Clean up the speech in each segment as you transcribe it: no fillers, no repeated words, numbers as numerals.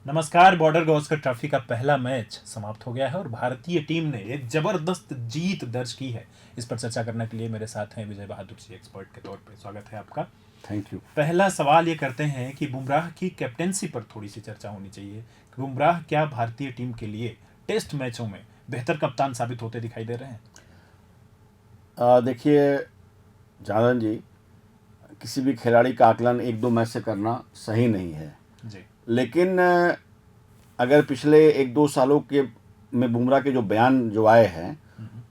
नमस्कार। Border Gavaskar trophy का पहला मैच समाप्त हो गया है और भारतीय टीम ने एक जबरदस्त जीत दर्ज की है। इस पर चर्चा करने के लिए मेरे साथ हैं विजय बहादुर जी, एक्सपर्ट के तौर पे। स्वागत है आपका। Thank you. पहला सवाल ये करते हैं कि बुमराह की कैप्टेंसी पर थोड़ी सी चर्चा होनी चाहिए कि बुमराह क्या भारतीय टीम के लिए टेस्ट मैचों में बेहतर कप्तान साबित होते दिखाई दे रहे हैं? देखिए जानन जी, किसी भी खिलाड़ी का आकलन एक दो मैच से करना सही नहीं है, जी। लेकिन अगर पिछले एक दो सालों के में बुमराह के जो बयान जो आए हैं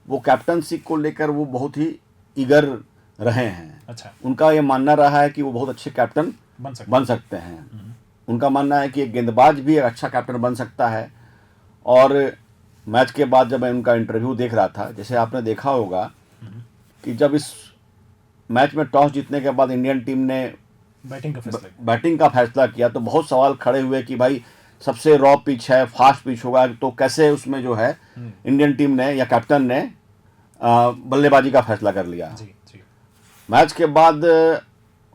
वो कैप्टनसी को लेकर वो बहुत ही ईगर रहे हैं। अच्छा। उनका ये मानना रहा है कि वो बहुत अच्छे कैप्टन बन सकते हैं। उनका मानना है कि एक गेंदबाज भी एक अच्छा कैप्टन बन सकता है। और मैच के बाद जब मैं उनका इंटरव्यू देख रहा था, जैसे आपने देखा होगा कि जब इस मैच में टॉस जीतने के बाद इंडियन टीम ने बैटिंग का फैसला किया तो बहुत सवाल खड़े हुए कि भाई सबसे रॉ पिच है, फास्ट पिच होगा, तो कैसे उसमें जो है इंडियन टीम ने या कैप्टन ने बल्लेबाजी का फैसला कर लिया। जी, जी। मैच के बाद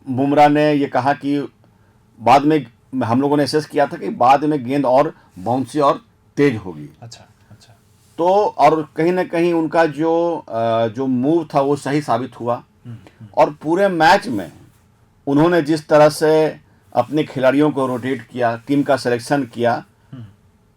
बुमराह ने ये कहा कि बाद में हम लोगों ने असेस किया था कि बाद में गेंद और बाउंसी और तेज होगी। अच्छा, अच्छा। तो और कहीं ना कहीं उनका जो मूव था वो सही साबित हुआ। और पूरे मैच में उन्होंने जिस तरह से अपने खिलाड़ियों को रोटेट किया, टीम का सिलेक्शन किया,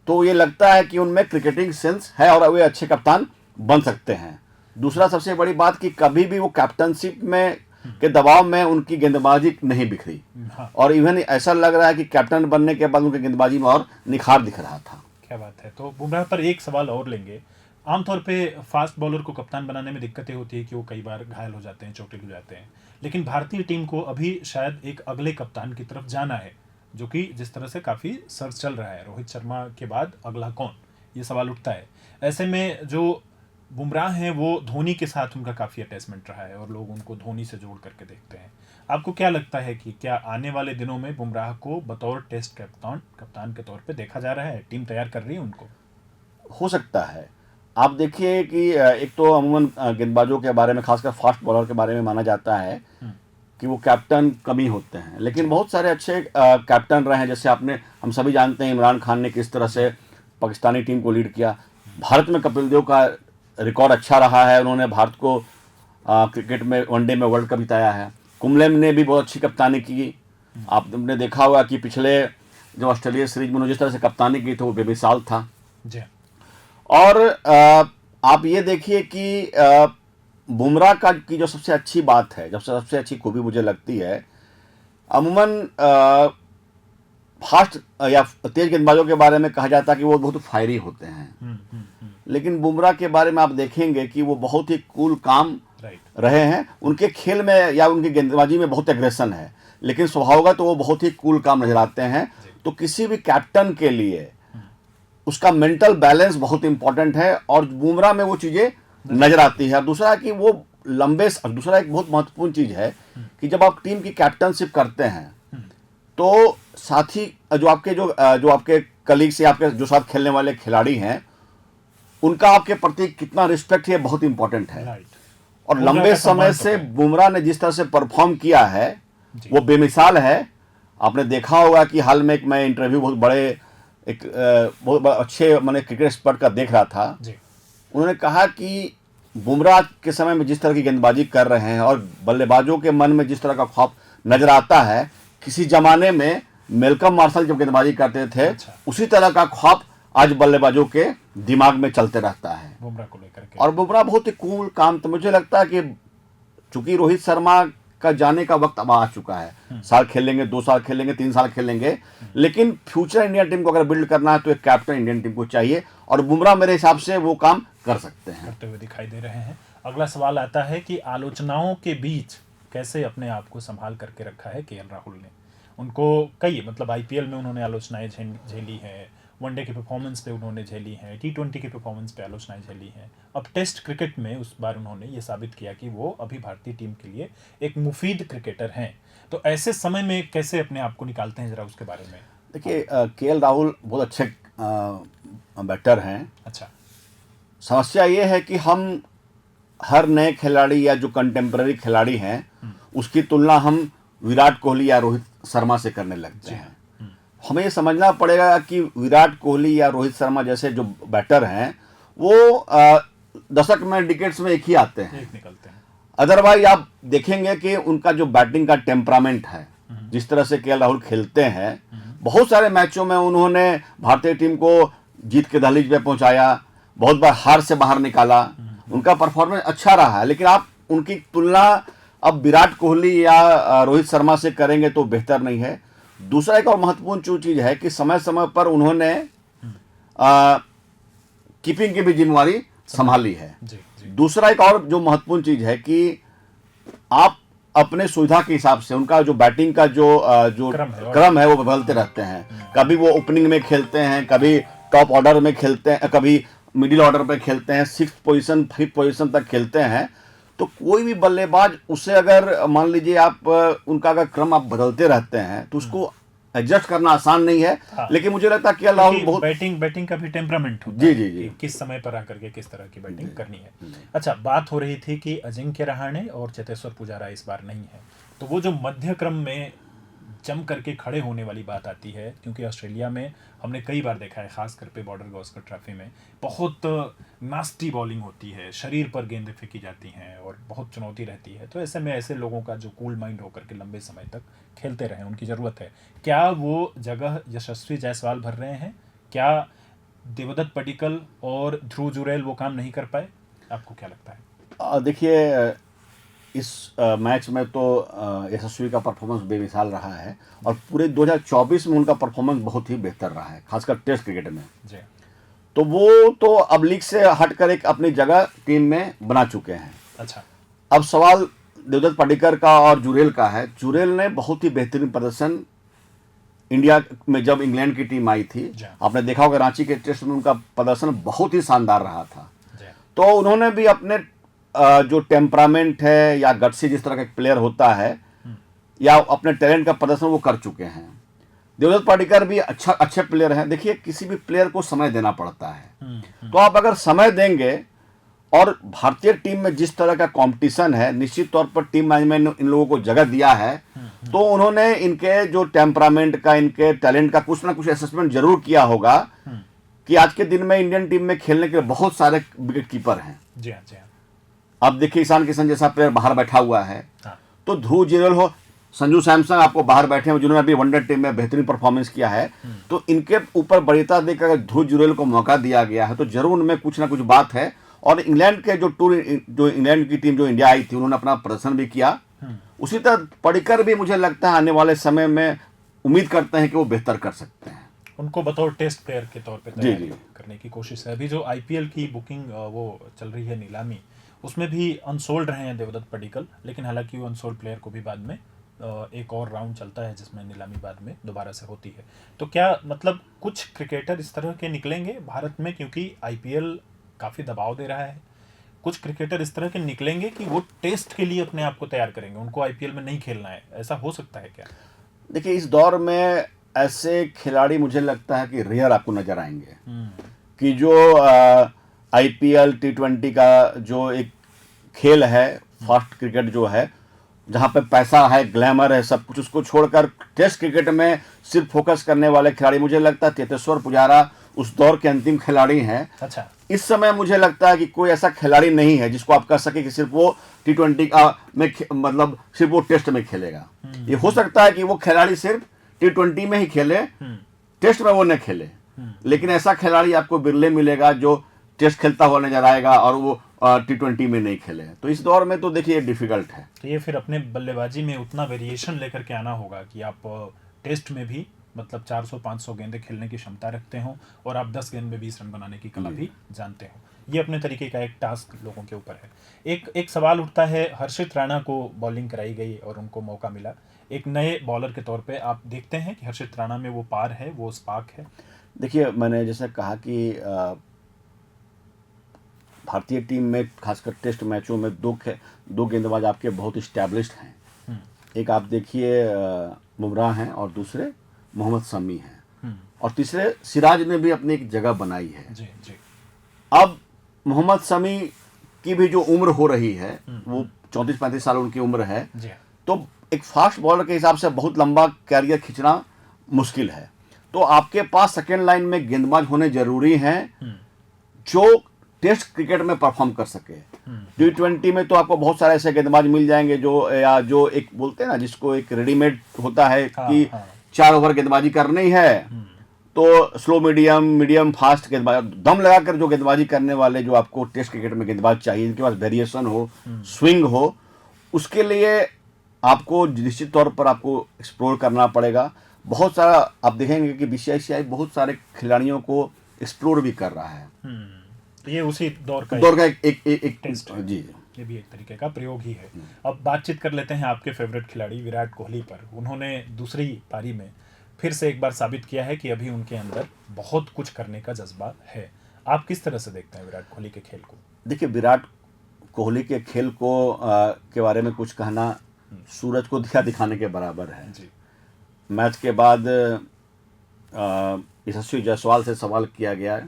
तो ये लगता है कि उनमें क्रिकेटिंग सेंस है और वे अच्छे कप्तान बन सकते हैं। दूसरा सबसे बड़ी बात कि कभी भी वो कैप्टनशिप में के दबाव में उनकी गेंदबाजी नहीं बिखरी। हाँ। और इवन ऐसा लग रहा है कि कैप्टन बनने के बाद उनकी गेंदबाजी में और निखार दिख रहा था। क्या बात है। तो बुमराह पर एक सवाल और लेंगे। आमतौर पे फास्ट बॉलर को कप्तान बनाने में दिक्कतें होती है कि वो कई बार घायल हो जाते हैं, चोटिल हो जाते हैं, लेकिन भारतीय टीम को अभी शायद एक अगले कप्तान की तरफ जाना है, जो कि जिस तरह से काफ़ी सर्च चल रहा है, रोहित शर्मा के बाद अगला कौन, ये सवाल उठता है। ऐसे में जो बुमराह हैं वो धोनी के साथ उनका काफ़ी अटैचमेंट रहा है और लोग उनको धोनी से जोड़ करके देखते हैं। आपको क्या लगता है कि क्या आने वाले दिनों में बुमराह को बतौर टेस्ट कप्तान के तौर पे देखा जा रहा है? टीम तैयार कर रही है उनको? हो सकता है। आप देखिए कि एक तो अमूमन गेंदबाजों के बारे में, खासकर फास्ट बॉलर के बारे में माना जाता है कि वो कैप्टन कम ही होते हैं, लेकिन बहुत सारे अच्छे कैप्टन रहे हैं। जैसे हम सभी जानते हैं इमरान खान ने किस तरह से पाकिस्तानी टीम को लीड किया। भारत में कपिल देव का रिकॉर्ड अच्छा रहा है, उन्होंने भारत को क्रिकेट में वनडे में वर्ल्ड कप जिताया है। कुंबले ने भी बहुत अच्छी कप्तानी की। आपने देखा होगा कि पिछले जो ऑस्ट्रेलिया सीरीज में उन्होंने जिस तरह से कप्तानी की थी वो बेमिसाल था। जी। और आप ये देखिए कि बुमराह की जो सबसे अच्छी बात है, जब सबसे अच्छी खूबी मुझे लगती है, अमूमन फास्ट या तेज गेंदबाजों के बारे में कहा जाता है कि वो बहुत फायरी होते हैं। लेकिन बुमराह के बारे में आप देखेंगे कि वो बहुत ही कूल काम रहे हैं। उनके खेल में या उनकी गेंदबाजी में बहुत एग्रेशन है, लेकिन स्वभावगत तो वो बहुत ही कूल काम नजर आते हैं। तो किसी भी कैप्टन के लिए उसका मेंटल बैलेंस बहुत इंपॉर्टेंट है और बुमराह में वो चीज़ें नजर आती है। दूसरा कि वो दूसरा एक बहुत महत्वपूर्ण चीज़ है कि जब आप टीम की कैप्टनशिप करते हैं तो साथी जो आपके कलीग्स या आपके जो साथ खेलने वाले खिलाड़ी हैं उनका आपके प्रति कितना रिस्पेक्ट है, बहुत इंपॉर्टेंट है। और लंबे समय से बुमराह ने जिस तरह से परफॉर्म किया है वो बेमिसाल है। आपने देखा होगा कि हाल में मैं इंटरव्यू बहुत अच्छे मैंने क्रिकेट एक्सपर्ट का देख रहा था। उन्होंने कहा कि बुमराह के समय में जिस तरह की गेंदबाजी कर रहे हैं और बल्लेबाजों के मन में जिस तरह का ख्वाब नजर आता है, किसी जमाने में मेलकम मार्शल जब गेंदबाजी करते थे उसी तरह का ख्वाब आज बल्लेबाजों के दिमाग में चलते रहता है बुमराह को लेकर के। और बुमराह बहुत ही कूल काम। तो मुझे लगता है कि चूंकि रोहित शर्मा का जाने का वक्त अब आ चुका है, साल खेलेंगे, 2 साल खेलेंगे, 3 साल खेलेंगे, लेकिन फ्यूचर इंडियन टीम को अगर बिल्ड करना है तो एक कैप्टन इंडियन टीम को चाहिए और बुमराह मेरे हिसाब से वो काम कर सकते हैं, करते हुए दिखाई दे रहे हैं। अगला सवाल आता है कि आलोचनाओं के बीच कैसे अपने आप को संभाल करके रखा है केएल राहुल ने। उनको कई आईपीएल में उन्होंने आलोचनाएं झेली हैं, वनडे की परफॉर्मेंस पे उन्होंने झेली हैं, T20 की परफॉर्मेंस पे आलोचनाएं झेली हैं। अब टेस्ट क्रिकेट में उस बार उन्होंने ये साबित किया कि वो अभी भारतीय टीम के लिए एक मुफीद क्रिकेटर हैं। तो ऐसे समय में कैसे अपने आप को निकालते हैं, जरा उसके बारे में। देखिए केएल राहुल बहुत अच्छे बैटर हैं। अच्छा। समस्या ये है कि हम हर नए खिलाड़ी या जो कंटेम्प्रेरी खिलाड़ी हैं उसकी तुलना हम विराट कोहली या रोहित शर्मा से करने लगते हैं। हमें ये समझना पड़ेगा कि विराट कोहली या रोहित शर्मा जैसे जो बैटर हैं वो दशक में, डिकेट्स में एक ही आते हैं, एक निकलते हैं। अदरवाइज आप देखेंगे कि उनका जो बैटिंग का टेम्परामेंट है, जिस तरह से केएल राहुल खेलते हैं, बहुत सारे मैचों में उन्होंने भारतीय टीम को जीत के दहलीज पे पहुंचाया, बहुत बार हार से बाहर निकाला, उनका परफॉर्मेंस अच्छा रहा है। लेकिन आप उनकी तुलना अब विराट कोहली या रोहित शर्मा से करेंगे तो बेहतर नहीं है। दूसरा एक और महत्वपूर्ण जो चीज है कि समय समय पर उन्होंने कीपिंग की भी जिम्मेवारी संभाली है। दूसरा एक और जो महत्वपूर्ण चीज है कि आप अपने सुविधा के हिसाब से उनका जो बैटिंग का जो क्रम है वो बदलते रहते हैं। कभी वो ओपनिंग में खेलते हैं, कभी टॉप ऑर्डर में खेलते हैं, कभी मिडिल ऑर्डर पे खेलते हैं, 6th पोजीशन 5th पोजीशन तक खेलते हैं। तो कोई भी बल्लेबाज उसे अगर मान लीजिए आप उनका अगर क्रम आप बदलते रहते हैं तो उसको एडजस्ट करना आसान नहीं है। हाँ। लेकिन मुझे लगता है कि राहुल बहुत बैटिंग का भी टेम्परामेंट होता जी है जी जी कि किस समय पर आकर के किस तरह की बैटिंग करनी है। अच्छा, बात हो रही थी कि अजिंक्य रहाणे और चेतेश्वर पुजारा इस बार नहीं है, तो वो जो मध्य क्रम में जम करके खड़े होने वाली बात आती है, क्योंकि ऑस्ट्रेलिया में हमने कई बार देखा है, खासकर पे बॉर्डर गावस्कर ट्रॉफी में बहुत नास्टी बॉलिंग होती है, शरीर पर गेंदें फेंकी जाती हैं और बहुत चुनौती रहती है। तो ऐसे में ऐसे लोगों का जो कूल माइंड होकर के लंबे समय तक खेलते रहें, उनकी ज़रूरत है। क्या वो जगह यशस्वी जायसवाल भर रहे हैं? क्या देवदत्त पडिक्कल और ध्रुव जुरैल वो काम नहीं कर पाए? आपको क्या लगता है? देखिए, इस मैच में तो यशस्वी का परफॉर्मेंस बेमिसाल रहा है और पूरे 2024 में उनका परफॉर्मेंस बहुत ही बेहतर रहा है, खासकर टेस्ट क्रिकेट में जी। तो वो तो अब लीग से हटकर एक अपनी जगह टीम में बना चुके हैं। अच्छा, अब सवाल देवदत्त पडिक्कल का और जुरेल का है। जुरेल ने बहुत ही बेहतरीन प्रदर्शन इंडिया में जब इंग्लैंड की टीम आई थी, आपने देखा होगा रांची के टेस्ट में उनका प्रदर्शन बहुत ही शानदार रहा था। तो उन्होंने भी अपने जो टेम्परामेंट है या गट्सी जिस तरह का प्लेयर होता है या अपने टैलेंट का प्रदर्शन वो कर चुके हैं। देवदत्त पडिक्कल भी अच्छे प्लेयर हैं। देखिए, किसी भी प्लेयर को समय देना पड़ता है, तो आप अगर समय देंगे और भारतीय टीम में जिस तरह का कंपटीशन है, निश्चित तौर पर टीम मैनेजमेंट ने इन लोगों को जगह दिया है, तो उन्होंने इनके जो टेम्परामेंट का, इनके टैलेंट का कुछ ना कुछ असेसमेंट जरूर किया होगा कि आज के दिन में इंडियन टीम में खेलने के लिए बहुत सारे विकेट कीपर हैं। जी हाँ, जी हाँ। अब देखिए, ईशान किशन जैसा प्लेयर बाहर बैठा हुआ है, तो ध्रुव जुरैल हो, संजू सैमसन आपको बाहर बैठे हैं, जिन्होंने अभी वनडे टीम में बेहतरीन परफॉर्मेंस किया है, तो इनके ऊपर बड़ीता देकर अगर ध्रुव जुरैल को मौका दिया गया है तो जरूर उनमें कुछ ना कुछ बात है। और इंग्लैंड के जो इंग्लैंड की टीम जो इंडिया आई थी, उन्होंने अपना प्रदर्शन भी किया। उसी तरह पडिक्कल भी मुझे लगता है आने वाले समय में उम्मीद करते हैं कि वो बेहतर कर सकते हैं। उनको बतौर टेस्ट प्लेयर के तौर पे तैयारी करने की कोशिश है। अभी जो आईपीएल की बुकिंग वो चल रही है, नीलामी, उसमें भी अनसोल्ड रहे हैं देवदत्त पडिक्कल, लेकिन हालांकि वो अनसोल्ड प्लेयर को भी बाद में एक और राउंड चलता है जिसमें नीलामी बाद में दोबारा से होती है। तो क्या मतलब कुछ क्रिकेटर इस तरह के निकलेंगे भारत में, क्योंकि आईपीएल काफ़ी दबाव दे रहा है, कुछ क्रिकेटर इस तरह के निकलेंगे कि वो टेस्ट के लिए अपने आप को तैयार करेंगे, उनको आईपीएल में नहीं खेलना है, ऐसा हो सकता है क्या? देखिए, इस दौर में ऐसे खिलाड़ी मुझे लगता है कि रेयर आपको नजर आएंगे कि जो आईपीएल T20 का जो एक खेल है, फास्ट क्रिकेट जो है, जहाँ पे पैसा है, ग्लैमर है, सब कुछ, उसको छोड़कर टेस्ट क्रिकेट में सिर्फ फोकस करने वाले खिलाड़ी, मुझे लगता है चेतेश्वर पुजारा उस दौर के अंतिम खिलाड़ी हैं। अच्छा, इस समय मुझे लगता है कि कोई ऐसा खिलाड़ी नहीं है जिसको आप कह सके कि सिर्फ वो T20 में मतलब सिर्फ वो टेस्ट में खेलेगा। ये हो सकता है कि वो खिलाड़ी सिर्फ T20 में ही खेले, टेस्ट में वो न खेले, लेकिन ऐसा खिलाड़ी आपको बिरले मिलेगा जो टेस्ट खेलता हुआ नजर आएगा और वो T20 में नहीं खेले। तो इस दौर में तो देखिए डिफिकल्ट है। तो ये फिर अपने बल्लेबाजी में उतना वेरिएशन लेकर के आना होगा कि आप टेस्ट में भी मतलब 400-500 गेंदें खेलने की क्षमता रखते हो और आप 10 गेंद में 20 रन बनाने की कला भी जानते हो। ये अपने तरीके का एक टास्क लोगों के ऊपर है। एक सवाल उठता है, हर्षित राणा को बॉलिंग कराई गई और उनको मौका मिला। एक नए बॉलर के तौर पे आप देखते हैं कि हर्षित राणा में वो पार है, वो स्पार्क है? देखिए, मैंने जैसे कहा कि भारतीय टीम में खासकर टेस्ट मैचों में दो गेंदबाज आपके बहुत इस्टेब्लिश्ड हैं। एक आप देखिए बुमराह हैं और दूसरे मोहम्मद शमी हैं, और तीसरे सिराज ने भी अपनी एक जगह बनाई है। जी जी। अब मोहम्मद शमी की भी जो उम्र हो रही है, वो 34-35 साल उनकी उम्र है, तो एक फास्ट बॉलर के हिसाब से बहुत लंबा कैरियर खींचना मुश्किल है। तो आपके पास सेकेंड लाइन में गेंदबाज होने जरूरी हैं जो टेस्ट क्रिकेट में परफॉर्म कर सके। T20 में तो आपको बहुत सारे ऐसे गेंदबाज मिल जाएंगे जो एक बोलते हैं ना, जिसको एक रेडीमेड होता है कि 4 ओवर गेंदबाजी करनी है, तो स्लो मीडियम फास्ट गेंदबाज, दम लगाकर जो गेंदबाजी करने वाले जो आपको टेस्ट क्रिकेट में गेंदबाज चाहिए, इनके पास वेरिएशन हो, स्विंग हो, उसके लिए आपको निश्चित तौर पर आपको एक्सप्लोर करना पड़ेगा। बहुत सारा आप देखेंगे कि BCCI बहुत सारे खिलाड़ियों को एक्सप्लोर भी कर रहा है। ये उसी दौर का एक टेस्ट है। जी, ये भी एक तरीके का प्रयोग ही है। अब बातचीत कर लेते हैं आपके फेवरेट खिलाड़ी विराट कोहली पर। उन्होंने दूसरी पारी में फिर से एक बार साबित किया है कि अभी उनके अंदर बहुत कुछ करने का जज्बा है। आप किस तरह से देखते हैं विराट कोहली के खेल को? देखिए, विराट कोहली के खेल को के बारे में कुछ कहना सूरज को दिया दिखाने के बराबर है जी। मैच के बाद यशस्वी जायसवाल से सवाल किया गया,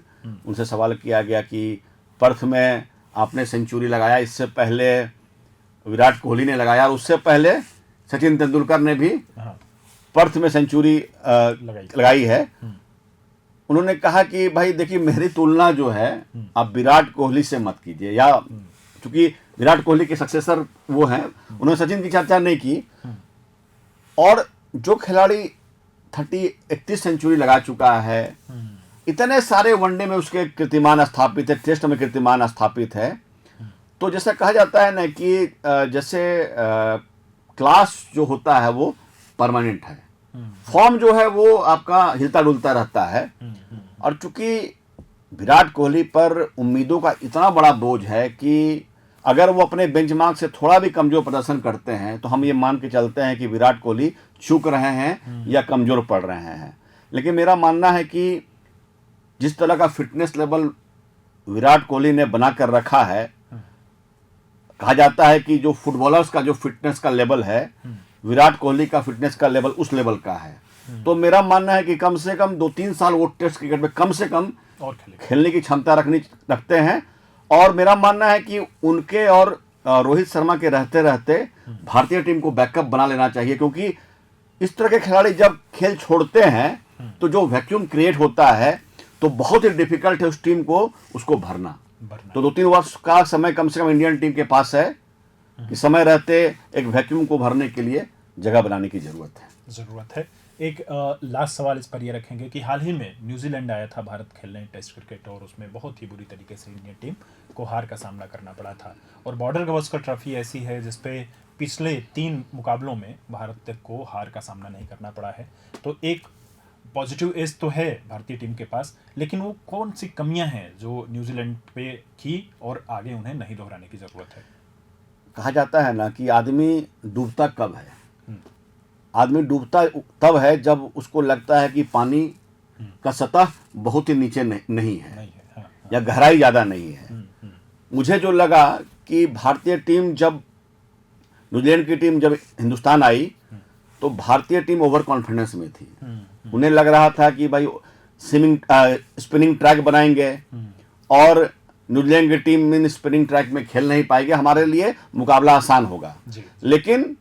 उनसे सवाल किया गया कि पर्थ में आपने सेंचुरी लगाया, इससे पहले विराट कोहली ने लगाया, उससे पहले सचिन तेंदुलकर ने भी पर्थ में सेंचुरी लगाई है। उन्होंने कहा कि भाई देखिए, मेरी तुलना जो है आप विराट कोहली से मत कीजिए, या चूंकि विराट कोहली के सक्सेसर वो हैं, उन्होंने सचिन की चर्चा नहीं की। और जो खिलाड़ी 31 सेंचुरी लगा चुका है, इतने सारे वनडे में उसके कीर्तिमान स्थापित है, टेस्ट में कीर्तिमान स्थापित है, तो जैसा कहा जाता है ना कि जैसे क्लास जो होता है वो परमानेंट है, फॉर्म जो है वो आपका हिलता डुलता रहता है। और चूंकि विराट कोहली पर उम्मीदों का इतना बड़ा बोझ है कि अगर वो अपने बेंचमार्क से थोड़ा भी कमजोर प्रदर्शन करते हैं तो हम ये मान के चलते हैं कि विराट कोहली चूक रहे हैं या कमजोर पड़ रहे हैं। लेकिन मेरा मानना है कि जिस तरह का फिटनेस लेवल विराट कोहली ने बना कर रखा है, कहा जाता है कि जो फुटबॉलर्स का जो फिटनेस का लेवल है, विराट कोहली का फिटनेस का लेवल उस लेवल का है। तो मेरा मानना है कि कम से कम 2-3 साल वो टेस्ट क्रिकेट में कम से कम और खेलने की क्षमता रखते हैं। और मेरा मानना है कि उनके और रोहित शर्मा के रहते रहते भारतीय टीम को बैकअप बना लेना चाहिए, क्योंकि इस तरह के खिलाड़ी जब खेल छोड़ते हैं तो जो वैक्यूम क्रिएट होता है तो बहुत ही डिफिकल्ट है उस टीम को उसको भरना। तो 2-3 वर्ष का समय कम से कम इंडियन टीम के पास है कि समय रहते एक वैक्यूम को भरने के लिए जगह बनाने की जरूरत है। एक लास्ट सवाल इस पर ये रखेंगे कि हाल ही में न्यूजीलैंड आया था भारत खेलने टेस्ट क्रिकेट, और उसमें बहुत ही बुरी तरीके से इंडियन टीम को हार का सामना करना पड़ा था। और बॉर्डर गवस्कर ट्रॉफी ऐसी है जिसपे पिछले 3 मुकाबलों में भारत को हार का सामना नहीं करना पड़ा है। तो एक पॉजिटिव एज तो है भारतीय टीम के पास, लेकिन वो कौन सी कमियां हैं जो न्यूजीलैंड पे की और आगे उन्हें नहीं दोहराने की जरूरत है? कहा जाता है ना कि आदमी डूबता कब है? आदमी डूबता तब है जब उसको लगता है कि पानी का सतह बहुत ही नीचे नहीं है, या गहराई ज़्यादा नहीं है। मुझे जो लगा कि भारतीय टीम जब न्यूजीलैंड की टीम जब हिंदुस्तान आई तो भारतीय टीम ओवर कॉन्फिडेंस में थी। उन्हें लग रहा था कि भाई स्पिनिंग ट्रैक बनाएंगे और न्यूजीलैंड की टीम स्पिनिंग ट्रैक में खेल नहीं पाएगी, हमारे लिए मुकाबला आसान होगा। लेकिन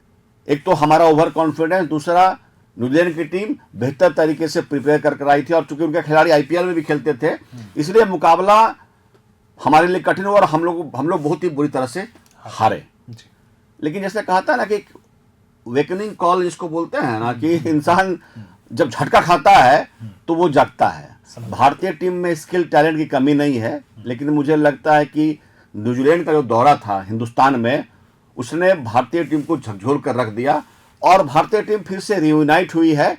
एक तो हमारा ओवर कॉन्फिडेंस, दूसरा न्यूजीलैंड की टीम बेहतर तरीके से प्रिपेयर कर आई थी, और चूंकि उनके खिलाड़ी IPL में भी खेलते थे इसलिए मुकाबला हमारे लिए कठिन हुआ और हम लोग बहुत ही बुरी तरह से हारे। लेकिन जैसे कहा था ना कि वेकनिंग कॉल जिसको बोलते हैं ना, कि इंसान जब झटका खाता है तो वो जागता है। भारतीय टीम में स्किल टैलेंट की कमी नहीं है, लेकिन मुझे लगता है कि न्यूजीलैंड का जो दौरा था हिंदुस्तान में, उसने भारतीय टीम को झकझोर कर रख दिया और भारतीय टीम फिर से रियूनाइट हुई है।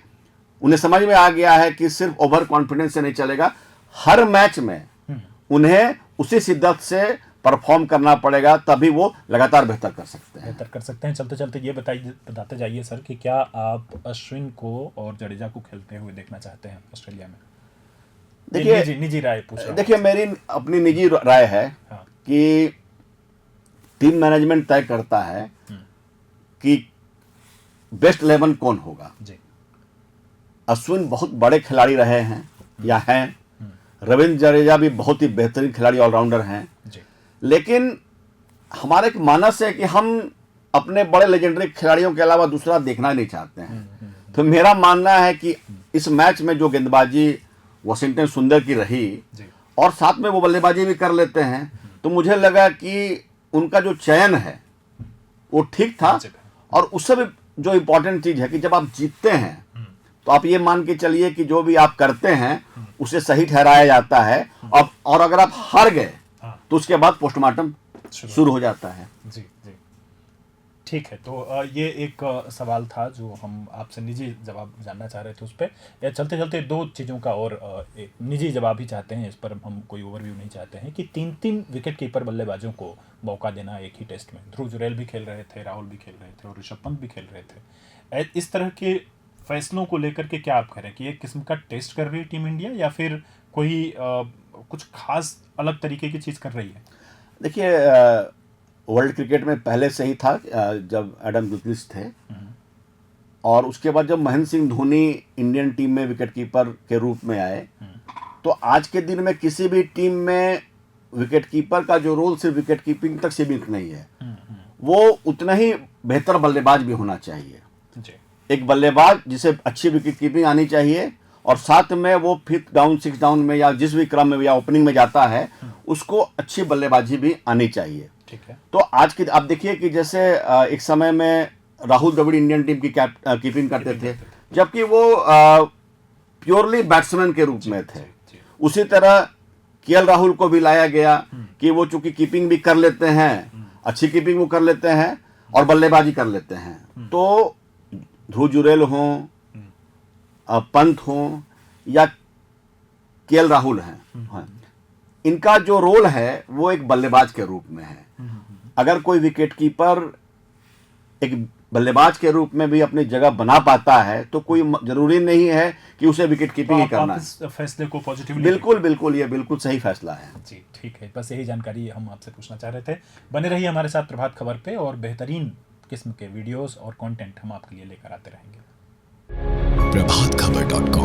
उन्हें समझ में आ गया है कि सिर्फ ओवर कॉन्फिडेंस से नहीं चलेगा, हर मैच में उन्हें उसी शिद्दत से परफॉर्म करना पड़ेगा, तभी वो लगातार बेहतर कर सकते हैं। चलते चलते ये बताते जाइए सर कि क्या आप अश्विन को और जडेजा को खेलते हुए देखना चाहते हैं ऑस्ट्रेलिया में? देखिए, निजी राय पूछ रहा हूं। देखिए, मेरी अपनी निजी राय है कि टीम मैनेजमेंट तय करता है कि बेस्ट 11 कौन होगा। अश्विन बहुत बड़े खिलाड़ी रहे हैं या हैं, रविंद्र जडेजा भी बहुत ही बेहतरीन खिलाड़ी ऑलराउंडर हैं, लेकिन हमारा एक मानस है कि हम अपने बड़े लेजेंडरी खिलाड़ियों के अलावा दूसरा देखना नहीं चाहते हैं। तो मेरा मानना है कि इस मैच में जो गेंदबाजी वॉशिंगटन सुंदर की रही और साथ में वो बल्लेबाजी भी कर लेते हैं, तो मुझे लगा कि उनका जो चयन है वो ठीक था। और उससे भी जो इम्पोर्टेंट चीज है कि जब आप जीतते हैं तो आप ये मान के चलिए कि जो भी आप करते हैं उसे सही ठहराया जाता है। अब और अगर आप हार गए तो उसके बाद पोस्टमार्टम शुरू हो जाता है। जी जी, ठीक है। तो ये एक सवाल था जो हम आपसे निजी जवाब जानना चाह रहे थे उस पर। या चलते चलते दो चीज़ों का और एक निजी जवाब ही चाहते हैं, इस पर हम कोई ओवरव्यू नहीं चाहते हैं कि 3-3 विकेट कीपर बल्लेबाजों को मौका देना एक ही टेस्ट में। ध्रुव जुरैल भी खेल रहे थे, राहुल भी खेल रहे थे और ऋषभ पंत भी खेल रहे थे। इस तरह के फैसलों को लेकर के क्या आप कह रहे हैं कि एक किस्म का टेस्ट कर रही है टीम इंडिया या फिर कोई कुछ खास अलग तरीके की चीज़ कर रही है? देखिए, वर्ल्ड क्रिकेट में पहले से ही था जब एडम गिलक्रिस्ट थे, और उसके बाद जब महेंद्र सिंह धोनी इंडियन टीम में विकेटकीपर के रूप में आए, तो आज के दिन में किसी भी टीम में विकेटकीपर का जो रोल सिर्फ विकेट कीपिंग तक सीमित नहीं है, वो उतना ही बेहतर बल्लेबाज भी होना चाहिए। एक बल्लेबाज जिसे अच्छी विकेट कीपिंग आनी चाहिए और साथ में वो 5th डाउन 6th डाउन में या जिस भी क्रम में या ओपनिंग में जाता है उसको अच्छी बल्लेबाजी भी आनी चाहिए। ठीक है। तो आज की आप देखिए कि जैसे एक समय में राहुल द्रविड़ इंडियन टीम की कीपिंग करते थे, जबकि वो प्योरली बैट्समैन के रूप में थे। उसी तरह केएल राहुल को भी लाया गया कि वो चूंकि कीपिंग भी कर लेते हैं, अच्छी कीपिंग वो कर लेते हैं और बल्लेबाजी कर लेते हैं। तो ध्रुव जुरैल हों, पंत हों या केएल राहुल हैं, इनका जो रोल है वो एक बल्लेबाज के रूप में है। अगर कोई विकेटकीपर एक बल्लेबाज के रूप में भी अपनी जगह बना पाता है तो कोई जरूरी नहीं है कि उसे विकेट कीपिंग ही करना है। इस फैसले को पॉजिटिवली बिल्कुल बिल्कुल, ये बिल्कुल सही फैसला है। जी ठीक है, बस यही जानकारी हम आपसे पूछना चाह रहे थे। बने रहिए हमारे साथ प्रभात खबर पे और बेहतरीन किस्म के वीडियोस और कंटेंट हम आपके लिए लेकर आते रहेंगे। प्रभातखबर.com